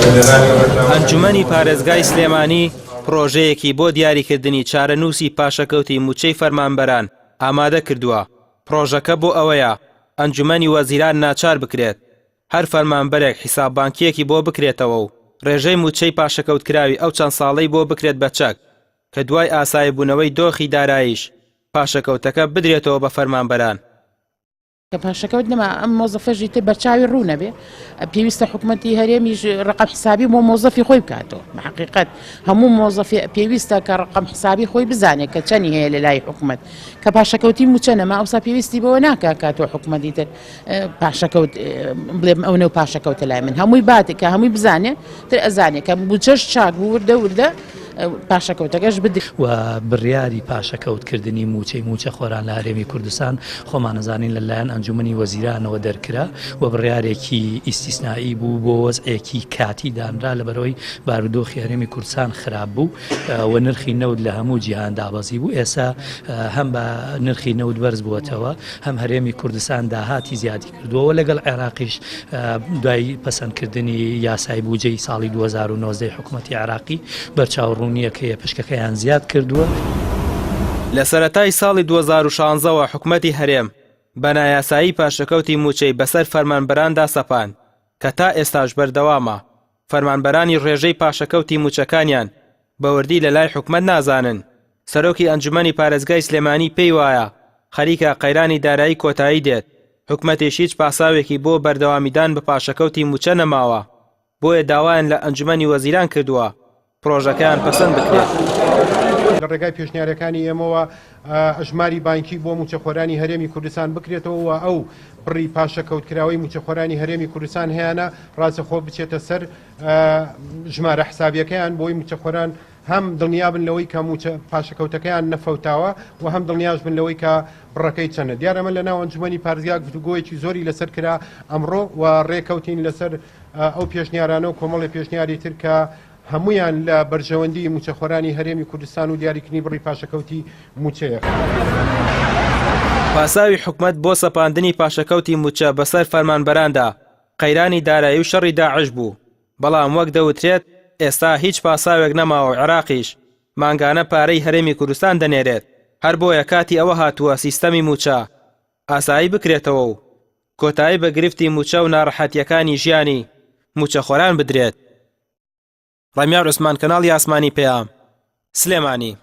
ئەنجومەنی پارێزگای سلێمانی پرۆژەیەکی بۆ دیاریکردنی چارەنووسی پاشەکەوتی موچەی فەرمانبەران ئامادە کردووە. پرۆژەکە بۆ ئەوەیە ئەنجومەنی وەزیران ناچار بکرێت هەر فەرمانبەرێک حیساببانکیەکی بۆ بکرێتەوە و ڕێژەی موچەی پاشەکەوتکراوی ئەو چەند ساڵەی بۆ بکرێت بە چەک کە دوای ئاساییبوونەوەی دۆخی داراییش پاشەکەوتەکە بدرێتەوە بە فەرمانبەران. کە پاشەکەوت نەما ئەم مۆزەفەژی تر بەرچاوی ڕوو نەبێ پێویستە حکوومەتی هەرێمیش ڕقم حسابی بۆ مۆزەفی خۆی بکاتەوە. بەحقیقەت هەموو مۆزەفی پێویستە کە ڕقم حسابی خۆی بزانێت کە چەندی هەیە لە لای حکوومەت کە پاشەکەوتی موچە نەما ئەوسا پێویستی بەوە ناکاتەوە حکوومەتی تر پاشەکەوت بڵێم ئەو نەو پاشەکەوتە لای من هەمووی باتێک کە هەمووی بزانێت تر ئەزانێت کە موچەش چاک بوو وردە پاشەکەوتەکەش بدرێت و بڕیاری پاشەکەوتکردنی موچە خۆران لە هەرێمی کوردستان خۆمان نەزانین لەلایەن ئەنجومەنی وەزیرانەوە دەرکرا و بڕیارێکی ئیسیسنایی بوو بۆ وەزعێکی کاتی دانرا لەبەرەوەی بارودۆخی هەرێمی کوردستان خراپ بوو و نرخی نەوت لە هەموو جیهان دابەزی بوو. ئێستا هەم بە نرخی نەوت بەرز بووەتەوە هەم هەرێمی کوردستان داهاتی زیادی کردووە لەگەڵ عێراقیش دوای پەسەندکردنی یاسای بودجەی ساڵی 2019 حکوومەتی عێراقی بەرچاوڕوونیە کە پشکەکەیان زیاد کردووە. لە سەرەتای ساڵی 2016ەوە حکوومەتی هەرێم بە نایاسایی پاشەکەوتی موچەی بەسەر فەرمانبەراندا سەپاند کە تا ئێستاش بەردەوامە. فەرمانبەرانی ڕێژەی پاشەکەوتی موچەکانیان بەوردی لە لای حکوومەت نازانن. سەرۆکی ئەنجومەنی پارێزگای سلێمانی پێی وایە خەریکە قەیرانی دارایی کۆتایی دێت. حکوومەتیش هیچ پاساوێکی بۆ بەردەوامیدان بە پاشەکەوتی موچە نەماوە. بۆیە داوایان لە ئەنجومەنی وەزیران کردووە پرۆژەکەیان پەسەند بکرێت. لە ڕێگای پێشنیارەکانی ئێمەوە ئەژماری بانکی بۆ موچەخۆرانی هەرێمی کوردستان بکرێتەوە و ئەو بڕی پاشەکەوتکراوەی موچەخۆرانی هەرێمی کوردستان هەیەە ڕاستەخۆ بچێتە سەر ژمارە حسابیەکەیان بۆی موچەخۆران هەم دڵنیابن لەوەی کە پاشەکەوتەکەیان نەفەوتاوە و هەم دڵنیاش بن لەوەی کە بڕەکەی چەندە. دیارەمە لە ناو ئەنجومەنی پارێزگا گفتوگۆیەکی زۆری لەسەر کرا ئەمڕۆ و ڕێکەوتین لەسەر ئەو پێشنیارانە و کۆمەڵی پێشنیاری تر کە هەمویان لە بەرژەوەندی موچەخۆرانی هەرێمی کوردستان و دیاریکردنی بڕی پاشەکەوتی موچەیە. پاساوی حکوومەت بۆ سەپاندنی پاشەکەوتی موچە بەسەر فەرمانبەراندا قەیرانی دارایی و شەڕی داعش بوو. بەڵام وەک دەوترێت ئێستا هیچ پاساوێک نەماوە عێراقیش مانگانە پارەی هەرێمی کوردستان دەنێرێت. هەر بۆیە کاتی ئەوە هاتووە سیستەمی موچە ئاسایی بکرێتەوە و کۆتایی بە گرفتی موچە و ناڕەحەتیەکانی ژیانی موچەخۆران بدرێت. ڕەمیار عوسمان کەناڵی ئاسمانی پێام سلێمانی.